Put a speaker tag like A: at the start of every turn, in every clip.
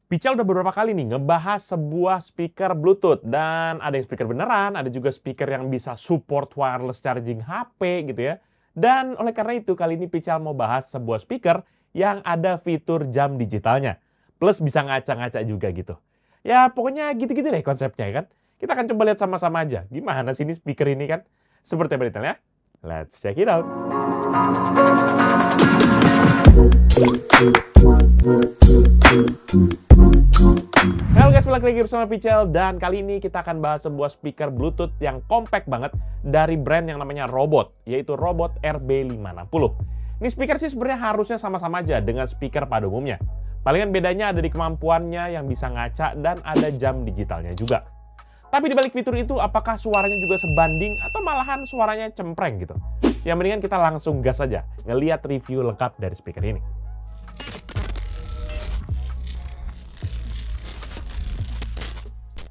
A: Pical udah beberapa kali nih ngebahas sebuah speaker Bluetooth dan ada yang speaker beneran, ada juga speaker yang bisa support wireless charging HP gitu ya. Dan oleh karena itu kali ini Pical mau bahas sebuah speaker yang ada fitur jam digitalnya. Plus bisa ngaca-ngaca juga gitu. Ya pokoknya gitu-gitu deh konsepnya ya kan. Kita akan coba lihat sama-sama aja gimana sih ini speaker ini kan. Seperti apa detailnya? Let's check it out. Halo guys, balik lagi bersama Pical dan kali ini kita akan bahas sebuah speaker Bluetooth yang compact banget dari brand yang namanya Robot, yaitu Robot RB560. Ini speaker sih sebenarnya harusnya sama-sama aja dengan speaker pada umumnya. Palingan bedanya ada di kemampuannya yang bisa ngaca dan ada jam digitalnya juga. Tapi di balik fitur itu, apakah suaranya juga sebanding atau malahan suaranya cempreng gitu? Ya mendingan kita langsung gas aja ngeliat review lengkap dari speaker ini.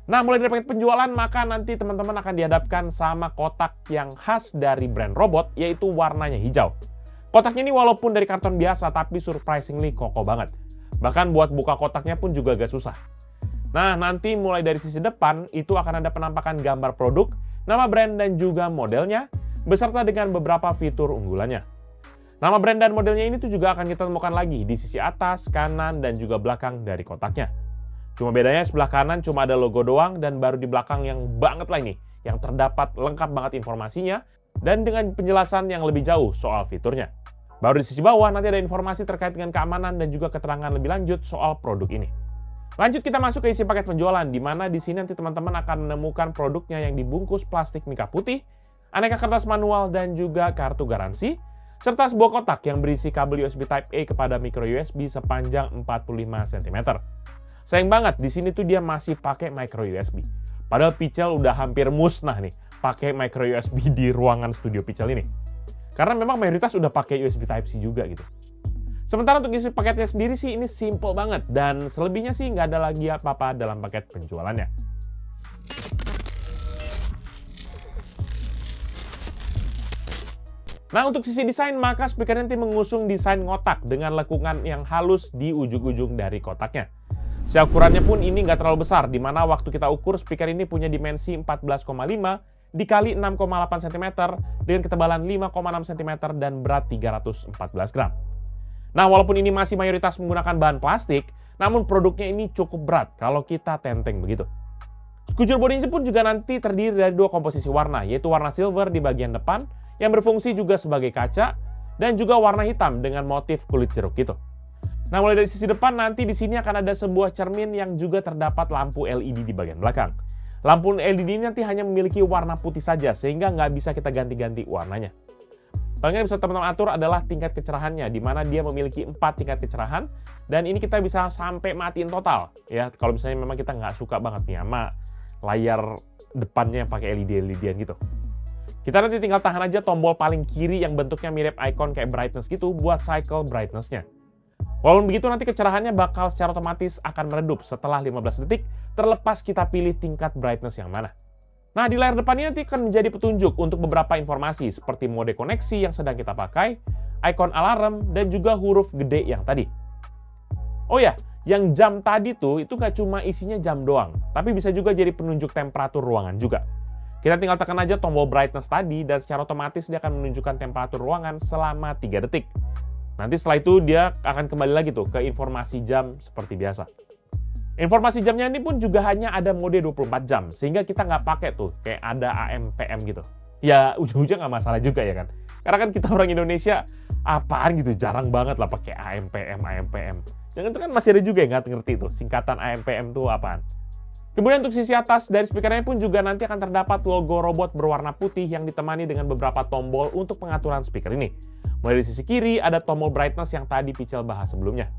A: Nah, mulai dari paket penjualan, maka nanti teman-teman akan dihadapkan sama kotak yang khas dari brand Robot, yaitu warnanya hijau. Kotaknya ini walaupun dari karton biasa, tapi surprisingly kokoh banget. Bahkan buat buka kotaknya pun juga agak susah. Nah, nanti mulai dari sisi depan, itu akan ada penampakan gambar produk, nama brand dan juga modelnya, beserta dengan beberapa fitur unggulannya. Nama brand dan modelnya ini tuh juga akan kita temukan lagi di sisi atas, kanan, dan juga belakang dari kotaknya. Cuma bedanya sebelah kanan cuma ada logo doang dan baru di belakang yang banget lah ini, yang terdapat lengkap banget informasinya dan dengan penjelasan yang lebih jauh soal fiturnya. Baru di sisi bawah nanti ada informasi terkait dengan keamanan dan juga keterangan lebih lanjut soal produk ini. Lanjut kita masuk ke isi paket penjualan, di mana di sini nanti teman-teman akan menemukan produknya yang dibungkus plastik mika putih, aneka kertas manual dan juga kartu garansi, serta sebuah kotak yang berisi kabel USB Type-A kepada micro USB sepanjang 45 cm. Sayang banget, di sini tuh dia masih pakai micro USB. Padahal Pical udah hampir musnah nih, pakai micro USB di ruangan studio Pical ini. Karena memang mayoritas udah pakai USB Type-C juga gitu. Sementara untuk isi paketnya sendiri sih ini simple banget, dan selebihnya sih nggak ada lagi apa-apa dalam paket penjualannya. Nah, untuk sisi desain, maka speaker nanti mengusung desain ngotak dengan lekukan yang halus di ujung-ujung dari kotaknya. Secara ukurannya pun ini nggak terlalu besar, di mana waktu kita ukur speaker ini punya dimensi 14,5 dikali 6,8 cm dengan ketebalan 5,6 cm dan berat 314 gram. Nah, walaupun ini masih mayoritas menggunakan bahan plastik, namun produknya ini cukup berat kalau kita tenteng begitu. Sekujur bodinya pun juga nanti terdiri dari dua komposisi warna, yaitu warna silver di bagian depan yang berfungsi juga sebagai kaca dan juga warna hitam dengan motif kulit jeruk gitu. Nah, mulai dari sisi depan nanti di sini akan ada sebuah cermin yang juga terdapat lampu LED di bagian belakang. Lampu LED ini nanti hanya memiliki warna putih saja, sehingga nggak bisa kita ganti-ganti warnanya. Paling yang bisa teman-teman atur adalah tingkat kecerahannya, di mana dia memiliki 4 tingkat kecerahan, dan ini kita bisa sampai matiin total. Ya, kalau misalnya memang kita nggak suka banget nih sama layar depannya yang pakai LED-LED-an gitu. Kita nanti tinggal tahan aja tombol paling kiri yang bentuknya mirip icon kayak brightness gitu buat cycle brightness-nya. Walaupun begitu nanti kecerahannya bakal secara otomatis akan meredup setelah 15 detik terlepas kita pilih tingkat brightness yang mana. Nah, di layar depan ini nanti akan menjadi petunjuk untuk beberapa informasi seperti mode koneksi yang sedang kita pakai, icon alarm, dan juga huruf gede yang tadi. Oh ya, yang jam tadi tuh itu nggak cuma isinya jam doang, tapi bisa juga jadi penunjuk temperatur ruangan juga. Kita tinggal tekan aja tombol brightness tadi dan secara otomatis dia akan menunjukkan temperatur ruangan selama 3 detik. Nanti setelah itu dia akan kembali lagi tuh ke informasi jam seperti biasa. Informasi jamnya ini pun juga hanya ada mode 24 jam, sehingga kita nggak pakai tuh kayak ada AM, PM gitu. Ya ujung-ujung nggak masalah juga ya kan. Karena kan kita orang Indonesia, apaan gitu, jarang banget lah pakai AM, PM, AM, PM. Jangan itu kan masih ada juga yang nggak ngerti tuh, singkatan AM, PM tuh apaan. Kemudian untuk sisi atas dari speakernya pun juga nanti akan terdapat logo Robot berwarna putih yang ditemani dengan beberapa tombol untuk pengaturan speaker ini. Mulai dari sisi kiri ada tombol brightness yang tadi Pical bahas sebelumnya.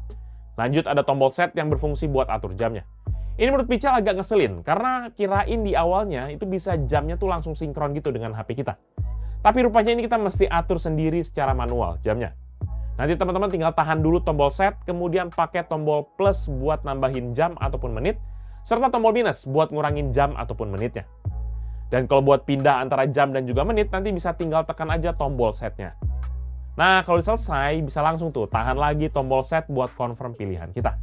A: Lanjut ada tombol set yang berfungsi buat atur jamnya. Ini menurut Pical agak ngeselin karena kirain di awalnya itu bisa jamnya tuh langsung sinkron gitu dengan HP kita. Tapi rupanya ini kita mesti atur sendiri secara manual jamnya. Nanti teman-teman tinggal tahan dulu tombol set, kemudian pakai tombol plus buat nambahin jam ataupun menit, serta tombol minus buat ngurangin jam ataupun menitnya. Dan kalau buat pindah antara jam dan juga menit, nanti bisa tinggal tekan aja tombol setnya. Nah, kalau selesai, bisa langsung tuh tahan lagi tombol set buat confirm pilihan kita.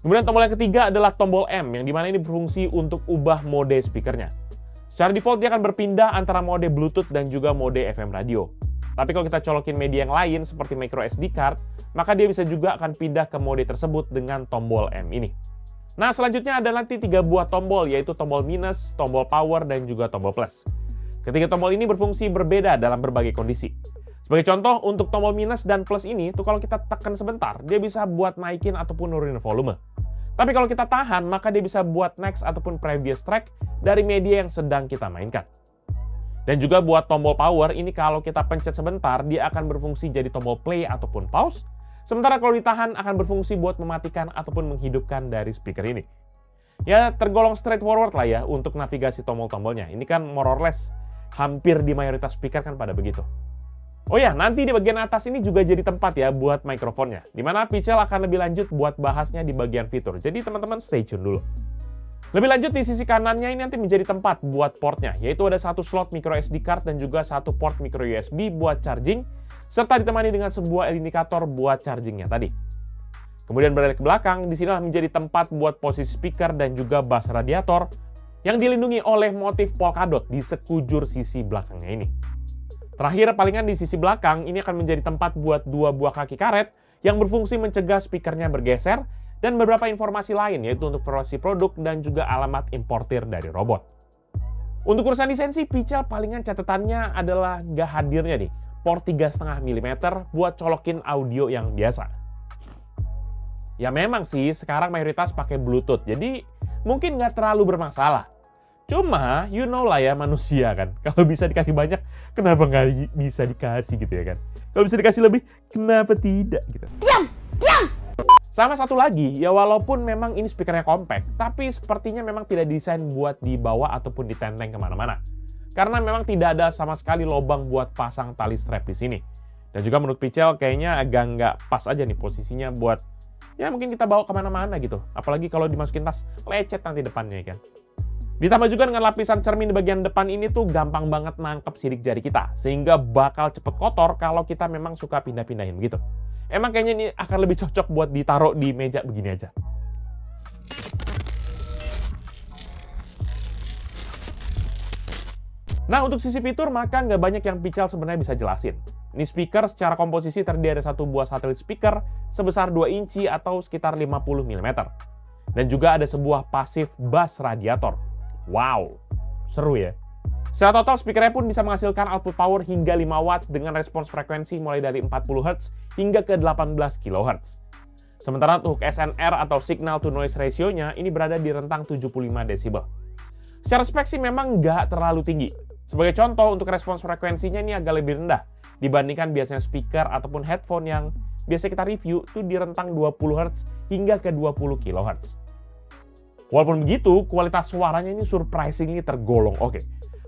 A: Kemudian tombol yang ketiga adalah tombol M, yang dimana ini berfungsi untuk ubah mode speakernya. Secara default dia akan berpindah antara mode Bluetooth dan juga mode FM radio. Tapi kalau kita colokin media yang lain seperti micro SD card, maka dia bisa juga akan pindah ke mode tersebut dengan tombol M ini. Nah, selanjutnya ada nanti 3 buah tombol, yaitu tombol minus, tombol power, dan juga tombol plus. Ketiga tombol ini berfungsi berbeda dalam berbagai kondisi. Sebagai contoh, untuk tombol minus dan plus ini, tuh kalau kita tekan sebentar, dia bisa buat naikin ataupun nurunin volume. Tapi kalau kita tahan, maka dia bisa buat next ataupun previous track dari media yang sedang kita mainkan. Dan juga buat tombol power, ini kalau kita pencet sebentar, dia akan berfungsi jadi tombol play ataupun pause. Sementara kalau ditahan, akan berfungsi buat mematikan ataupun menghidupkan dari speaker ini. Ya, tergolong straightforward lah ya untuk navigasi tombol-tombolnya. Ini kan more or less, hampir di mayoritas speaker kan pada begitu. Oh ya, nanti di bagian atas ini juga jadi tempat ya buat mikrofonnya. Dimana Pichel akan lebih lanjut buat bahasnya di bagian fitur. Jadi teman-teman stay tune dulu. Lebih lanjut di sisi kanannya ini nanti menjadi tempat buat portnya. Yaitu ada 1 slot micro SD card dan juga 1 port micro USB buat charging. Serta ditemani dengan sebuah indikator buat chargingnya tadi. Kemudian berada ke belakang, di sinilah menjadi tempat buat posisi speaker dan juga bass radiator. Yang dilindungi oleh motif polkadot di sekujur sisi belakangnya ini. Terakhir, palingan di sisi belakang, ini akan menjadi tempat buat 2 buah kaki karet yang berfungsi mencegah speakernya bergeser dan beberapa informasi lain, yaitu untuk variasi produk dan juga alamat importir dari robot. Untuk urusan desain sih, Pichel palingan catatannya adalah nggak hadirnya nih, port 3,5 mm buat colokin audio yang biasa. Ya memang sih, sekarang mayoritas pakai Bluetooth, jadi mungkin nggak terlalu bermasalah. Cuma, you know lah ya manusia kan. Kalau bisa dikasih banyak, kenapa nggak bisa dikasih gitu ya kan? Kalau bisa dikasih lebih, kenapa tidak gitu? Diam! Diam! Sama satu lagi, ya walaupun memang ini speakernya compact, tapi sepertinya memang tidak desain buat dibawa ataupun ditenteng kemana-mana. Karena memang tidak ada sama sekali lubang buat pasang tali strap di sini. Dan juga menurut Pichel kayaknya agak nggak pas aja nih posisinya buat, ya mungkin kita bawa kemana-mana gitu. Apalagi kalau dimasukin tas, lecet nanti depannya kan. Ditambah juga dengan lapisan cermin di bagian depan ini tuh gampang banget nangkep sidik jari kita. Sehingga bakal cepet kotor kalau kita memang suka pindah-pindahin begitu. Emang kayaknya ini akan lebih cocok buat ditaruh di meja begini aja. Nah, untuk sisi fitur maka nggak banyak yang Pichel sebenarnya bisa jelasin. Ini speaker secara komposisi terdiri dari 1 buah satelit speaker sebesar 2 inci atau sekitar 50 mm. Dan juga ada sebuah pasif bass radiator. Wow, seru ya. Secara total, speakernya pun bisa menghasilkan output power hingga 5 watt dengan respons frekuensi mulai dari 40 Hz hingga ke 18 kHz. Sementara untuk SNR atau signal to noise ratio-nya ini berada di rentang 75 desibel. Secara spek sih memang nggak terlalu tinggi. Sebagai contoh, untuk respons frekuensinya ini agak lebih rendah dibandingkan biasanya speaker ataupun headphone yang biasa kita review itu di rentang 20 Hz hingga ke 20 kHz. Walaupun begitu, kualitas suaranya ini surprisingly tergolong oke.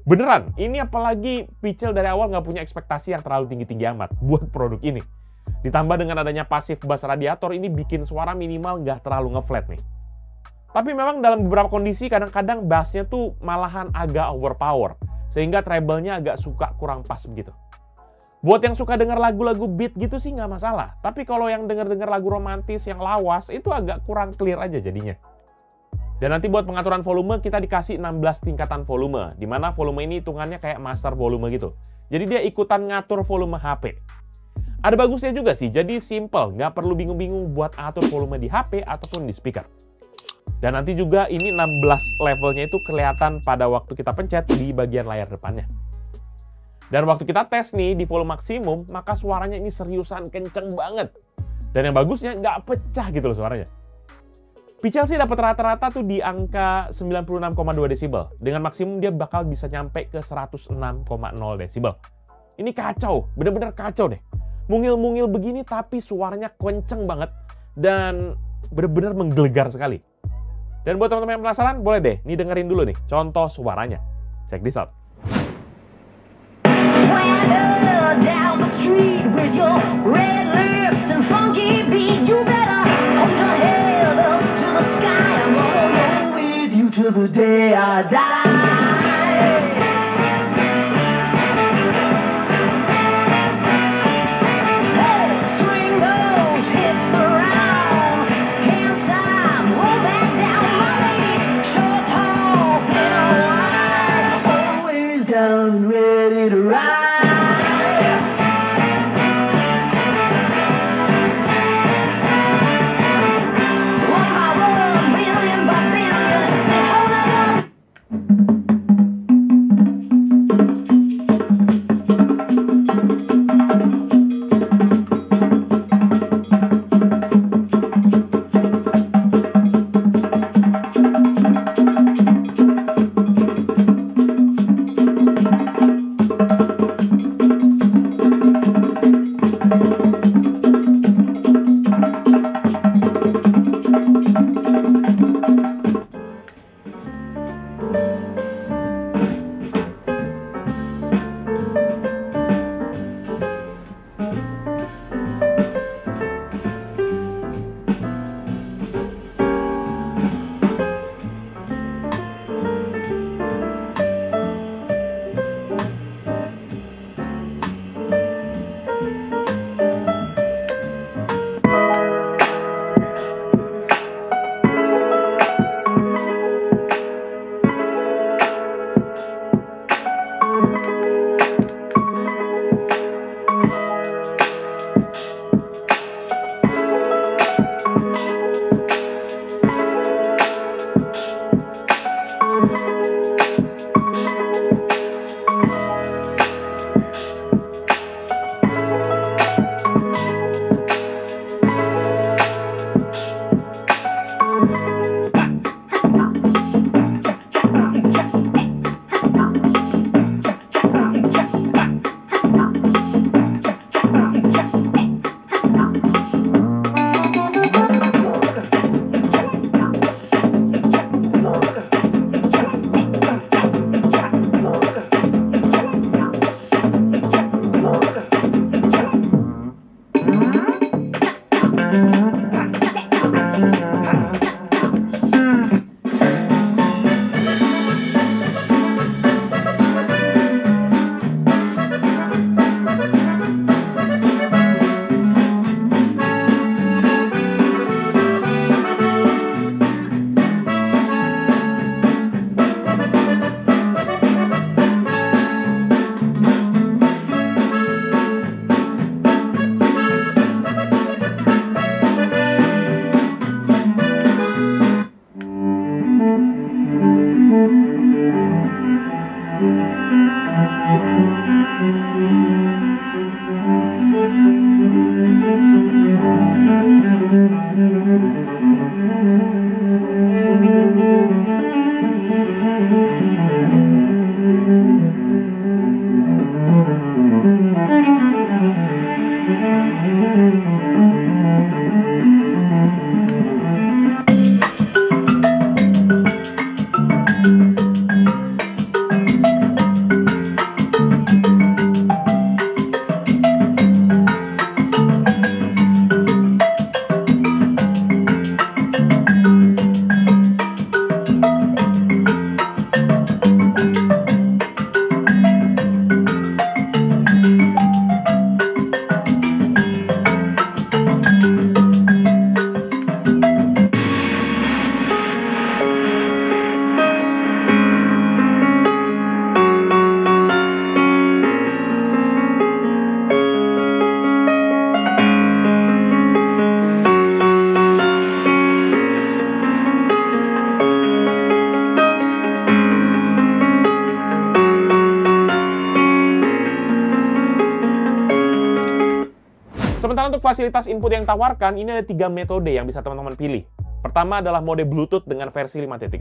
A: Beneran, ini apalagi Pichel dari awal nggak punya ekspektasi yang terlalu tinggi-tinggi amat buat produk ini. Ditambah dengan adanya pasif bass radiator ini bikin suara minimal nggak terlalu ngeflat nih. Tapi memang dalam beberapa kondisi kadang-kadang bassnya tuh malahan agak overpower. Sehingga treble-nya agak suka kurang pas begitu. Buat yang suka denger lagu-lagu beat gitu sih nggak masalah. Tapi kalau yang denger-denger lagu romantis yang lawas itu agak kurang clear aja jadinya. Dan nanti buat pengaturan volume kita dikasih 16 tingkatan volume, di mana volume ini hitungannya kayak master volume gitu. Jadi dia ikutan ngatur volume HP. Ada bagusnya juga sih, jadi simple, nggak perlu bingung-bingung buat atur volume di HP ataupun di speaker. Dan nanti juga ini 16 levelnya itu kelihatan pada waktu kita pencet di bagian layar depannya. Dan waktu kita tes nih di volume maksimum, maka suaranya ini seriusan kenceng banget. Dan yang bagusnya nggak pecah gitu loh suaranya. Pichel sih dapat rata-rata tuh di angka 96,2 desibel. Dengan maksimum dia bakal bisa nyampe ke 106,0 desibel. Ini kacau, bener-bener kacau deh. Mungil-mungil begini tapi suaranya kenceng banget dan bener-bener menggelegar sekali. Dan buat teman-teman yang penasaran, boleh deh, nih dengerin dulu nih contoh suaranya. Check this out.
B: To the day I die. Hey, swing those hips around. Can't stop
A: Sementara untuk fasilitas input yang ditawarkan, ini ada 3 metode yang bisa teman-teman pilih. Pertama adalah mode Bluetooth dengan versi 5.0,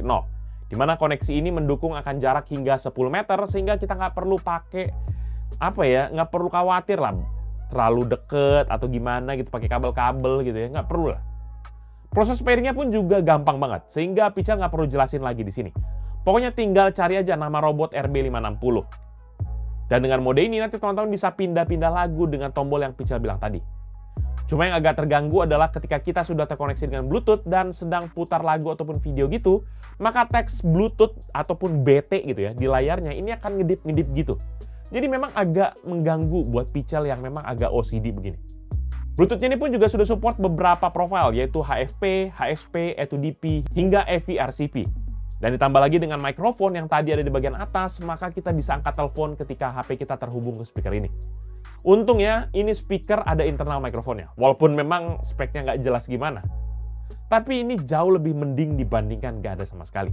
A: di mana koneksi ini mendukung akan jarak hingga 10 meter, sehingga kita nggak perlu pakai, nggak perlu khawatir lah, terlalu deket atau gimana gitu, pakai kabel-kabel gitu ya, nggak perlu lah. Proses pairingnya pun juga gampang banget, sehingga Pical nggak perlu jelasin lagi di sini. Pokoknya tinggal cari aja nama robot RB560. Dan dengan mode ini nanti teman-teman bisa pindah-pindah lagu dengan tombol yang Pical bilang tadi. Cuma yang agak terganggu adalah ketika kita sudah terkoneksi dengan Bluetooth dan sedang putar lagu ataupun video gitu, maka teks Bluetooth ataupun BT gitu ya di layarnya ini akan ngedip-ngedip gitu. Jadi memang agak mengganggu buat Pical yang memang agak OCD begini. Bluetooth ini pun juga sudah support beberapa profil, yaitu HFP, HSP, E2DP, hingga EV-RCP. Dan ditambah lagi dengan mikrofon yang tadi ada di bagian atas, maka kita bisa angkat telepon ketika HP kita terhubung ke speaker ini. Untung ya, ini speaker ada internal mikrofonnya. Walaupun memang speknya nggak jelas gimana. Tapi ini jauh lebih mending dibandingkan nggak ada sama sekali.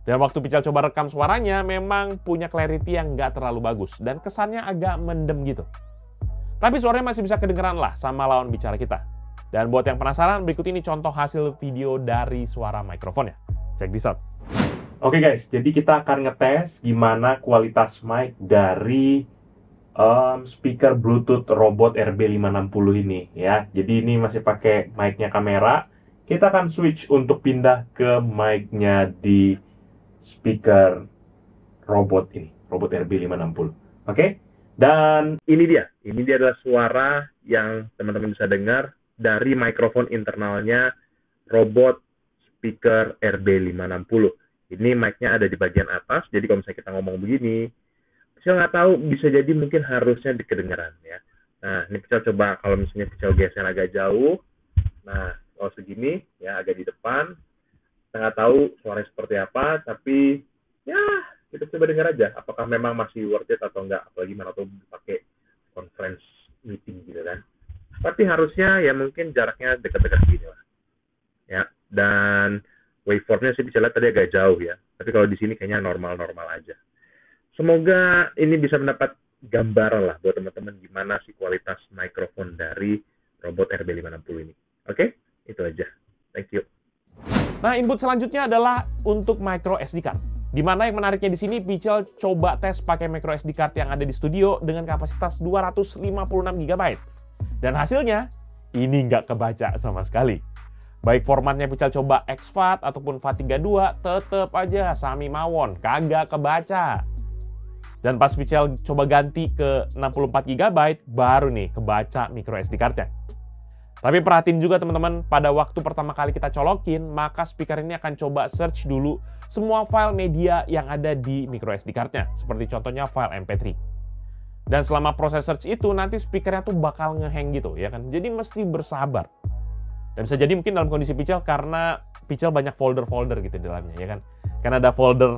A: Dan waktu Pical coba rekam suaranya, memang punya clarity yang nggak terlalu bagus. Dan kesannya agak mendem gitu. Tapi suaranya masih bisa kedengeran lah sama lawan bicara kita. Dan buat yang penasaran, berikut ini contoh hasil video dari suara mikrofonnya. Check this out. Oke guys, jadi kita akan ngetes gimana kualitas mic dari speaker Bluetooth robot RB560 ini ya. Jadi ini masih pakai mic-nya kamera. Kita akan switch untuk pindah ke mic-nya di speaker robot ini, robot RB560. Oke? Dan ini dia adalah suara yang teman-teman bisa dengar dari mikrofon internalnya robot speaker RB560. Ini mic-nya ada di bagian atas, jadi kalau misalnya kita ngomong begini, saya nggak tahu, bisa jadi mungkin harusnya kedengeran ya. Nah, ini kita coba kalau misalnya kita geser agak jauh. Nah, kalau segini ya agak di depan. Saya nggak tahu suaranya seperti apa, tapi ya kita coba dengar aja. Apakah memang masih worth it atau enggak? Apalagi mana tuh pakai conference meeting gitu kan. Tapi harusnya ya mungkin jaraknya dekat-dekat gini lah. Ya, dan waveformnya sih bisa lihat tadi agak jauh ya. Tapi kalau di sini kayaknya normal-normal aja. Semoga ini bisa mendapat gambaran lah buat teman-teman gimana sih kualitas mikrofon dari robot RB560 ini. Oke? Itu aja. Thank you. Nah, input selanjutnya adalah untuk micro SD card. Dimana yang menariknya di sini, Pical coba tes pakai micro SD card yang ada di studio dengan kapasitas 256 GB. Dan hasilnya, ini nggak kebaca sama sekali. Baik formatnya Pical coba exFAT ataupun FAT32, tetep aja sami mawon, kagak kebaca. Dan pas Pical coba ganti ke 64 GB, baru nih kebaca micro SD card-nya. Tapi perhatiin juga teman-teman, pada waktu pertama kali kita colokin, maka speaker ini akan coba search dulu semua file media yang ada di micro SD card-nya, seperti contohnya file MP3. Dan selama proses search itu, nanti speakernya tuh bakal ngehang gitu, ya kan? Jadi mesti bersabar. Dan bisa jadi mungkin dalam kondisi Pical karena Pical banyak folder-folder gitu di dalamnya, ya kan? Karena ada folder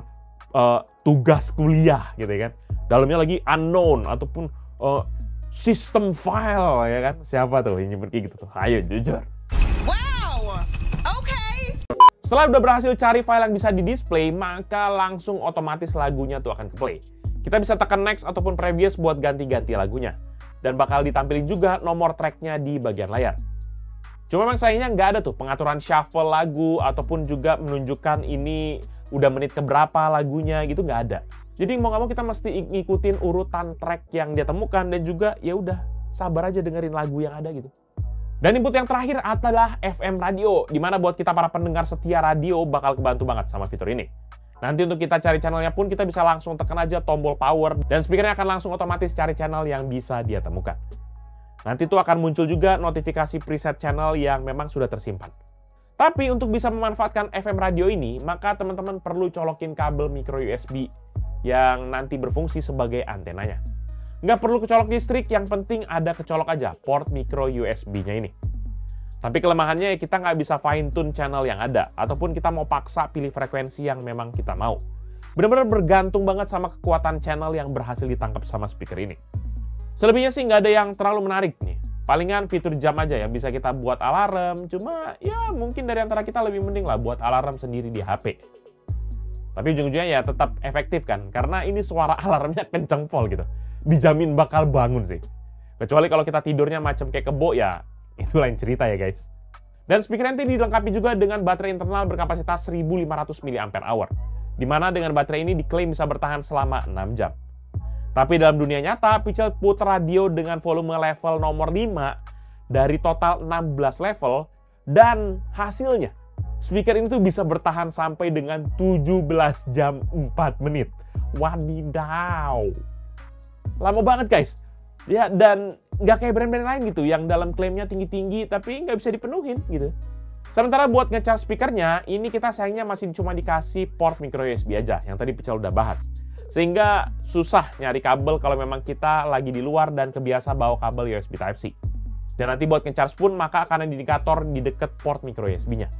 A: tugas kuliah gitu ya kan. Dalamnya lagi unknown ataupun system file ya kan. Siapa tuh yang nyimpen kayak gitu tuh? Ayo jujur. Wow. Okay. Setelah udah berhasil cari file yang bisa di-display, maka langsung otomatis lagunya tuh akan ke-play. Kita bisa tekan next ataupun previous buat ganti-ganti lagunya. Dan bakal ditampilin juga nomor tracknya di bagian layar. Cuma memang sayangnya nggak ada tuh pengaturan shuffle lagu ataupun juga menunjukkan ini udah menit keberapa lagunya gitu, nggak ada. Jadi mau nggak mau kita mesti ngikutin urutan track yang dia temukan dan juga ya udah sabar aja dengerin lagu yang ada gitu. Dan input yang terakhir adalah FM radio, dimana buat kita para pendengar setia radio bakal kebantu banget sama fitur ini. Nanti untuk kita cari channelnya pun kita bisa langsung tekan aja tombol power dan speakernya akan langsung otomatis cari channel yang bisa dia temukan. Nanti tuh akan muncul juga notifikasi preset channel yang memang sudah tersimpan. Tapi untuk bisa memanfaatkan FM radio ini, maka teman-teman perlu colokin kabel micro USB yang nanti berfungsi sebagai antenanya. Nggak perlu kecolok listrik, yang penting ada kecolok aja port micro USB-nya ini. Tapi kelemahannya kita nggak bisa fine tune channel yang ada, ataupun kita mau paksa pilih frekuensi yang memang kita mau. Benar-benar bergantung banget sama kekuatan channel yang berhasil ditangkap sama speaker ini. Selebihnya sih nggak ada yang terlalu menarik nih. Palingan fitur jam aja yang bisa kita buat alarm, cuma ya mungkin dari antara kita lebih mending lah buat alarm sendiri di HP. Tapi ujung-ujungnya ya tetap efektif kan, karena ini suara alarmnya kenceng pol gitu. Dijamin bakal bangun sih. Kecuali kalau kita tidurnya macam kayak kebo ya, itu lain cerita ya guys. Dan speaker ini dilengkapi juga dengan baterai internal berkapasitas 1500 mAh, di mana dengan baterai ini diklaim bisa bertahan selama 6 jam. Tapi dalam dunia nyata, Pichel put radio dengan volume level nomor 5 dari total 16 level, dan hasilnya speaker ini tuh bisa bertahan sampai dengan 17 jam 4 menit. Wadidaw. Lama banget guys. Ya, dan nggak kayak brand-brand lain gitu, yang dalam klaimnya tinggi-tinggi tapi nggak bisa dipenuhin gitu. Sementara buat nge-charge speakernya, ini kita sayangnya masih cuma dikasih port micro USB aja, yang tadi Pichel udah bahas. Sehingga susah nyari kabel kalau memang kita lagi di luar dan kebiasa bawa kabel USB Type-C. Dan nanti buat nge-charge pun maka akan ada indikator di deket port micro USB-nya.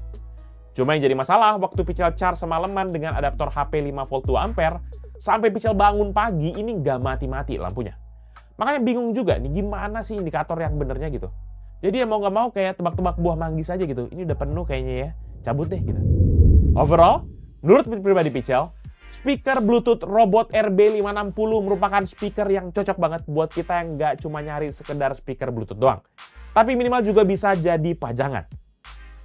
A: Cuma yang jadi masalah, waktu Pichel charge semalaman dengan adaptor HP 5 volt 2 ampere, sampai Pichel bangun pagi, ini nggak mati-mati lampunya. Makanya bingung juga nih, gimana sih indikator yang benernya gitu. Jadi ya mau nggak mau kayak tebak-tebak buah manggis aja gitu. Ini udah penuh kayaknya ya, cabut deh gitu. Overall, menurut pribadi Pichel, speaker Bluetooth Robot RB560 merupakan speaker yang cocok banget buat kita yang nggak cuma nyari sekedar speaker Bluetooth doang. Tapi minimal juga bisa jadi pajangan.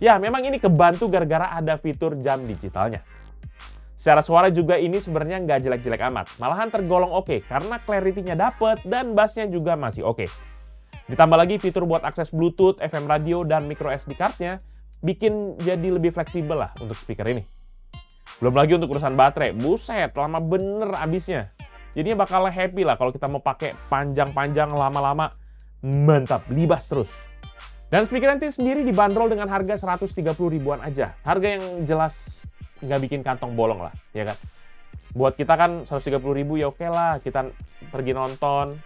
A: Ya, memang ini kebantu gara-gara ada fitur jam digitalnya. Secara suara juga ini sebenarnya nggak jelek-jelek amat. Malahan tergolong oke, karena clarity-nya dapet dan bass-nya juga masih oke. Ditambah lagi fitur buat akses Bluetooth, FM radio, dan micro SD card-nya bikin jadi lebih fleksibel lah untuk speaker ini. Belum lagi untuk urusan baterai, buset, lama bener abisnya. Jadinya bakal happy lah kalau kita mau pakai panjang-panjang lama-lama, mantap, libas terus. Dan speaker nanti sendiri dibanderol dengan harga 130 ribuan aja. Harga yang jelas nggak bikin kantong bolong lah, ya kan? Buat kita kan 130 ribu ya oke lah, kita pergi nonton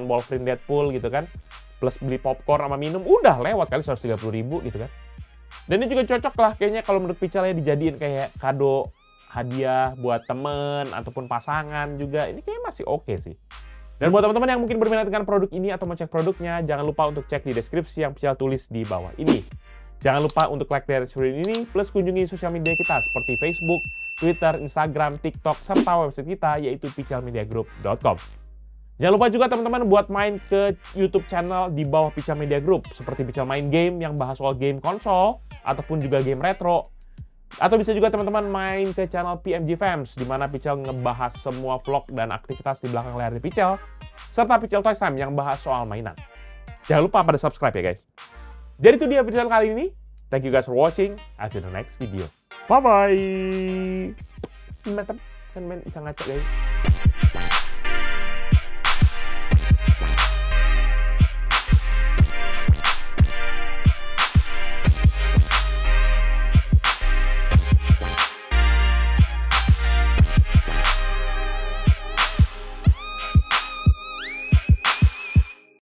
A: Wolverine Deadpool gitu kan, plus beli popcorn sama minum, udah lewat kali 130 ribu gitu kan. Dan ini juga cocok lah kayaknya kalau menurut Pichel ya, dijadiin kayak kado hadiah buat temen ataupun pasangan juga, ini kayaknya masih oke sih. Dan buat teman-teman yang mungkin berminat dengan produk ini atau mau cek produknya, jangan lupa untuk cek di deskripsi yang Pichel tulis di bawah ini. Jangan lupa untuk like dari video ini, plus kunjungi sosial media kita seperti Facebook, Twitter, Instagram, TikTok, serta website kita yaitu pichelmediagroup.com. Jangan lupa juga teman-teman buat main ke YouTube channel di bawah Pichel Media Group, seperti Pichel Main Game yang bahas soal game konsol, ataupun juga game retro. Atau bisa juga teman-teman main ke channel PMG Fams, di mana Pichel ngebahas semua vlog dan aktivitas di belakang layar Pichel, serta Pichel Toys Time yang bahas soal mainan. Jangan lupa pada subscribe ya guys. Jadi itu dia video kali ini. Thank you guys for watching. I'll see you in the next video. Bye-bye. Mantap. Kan main bisa ngaca guys.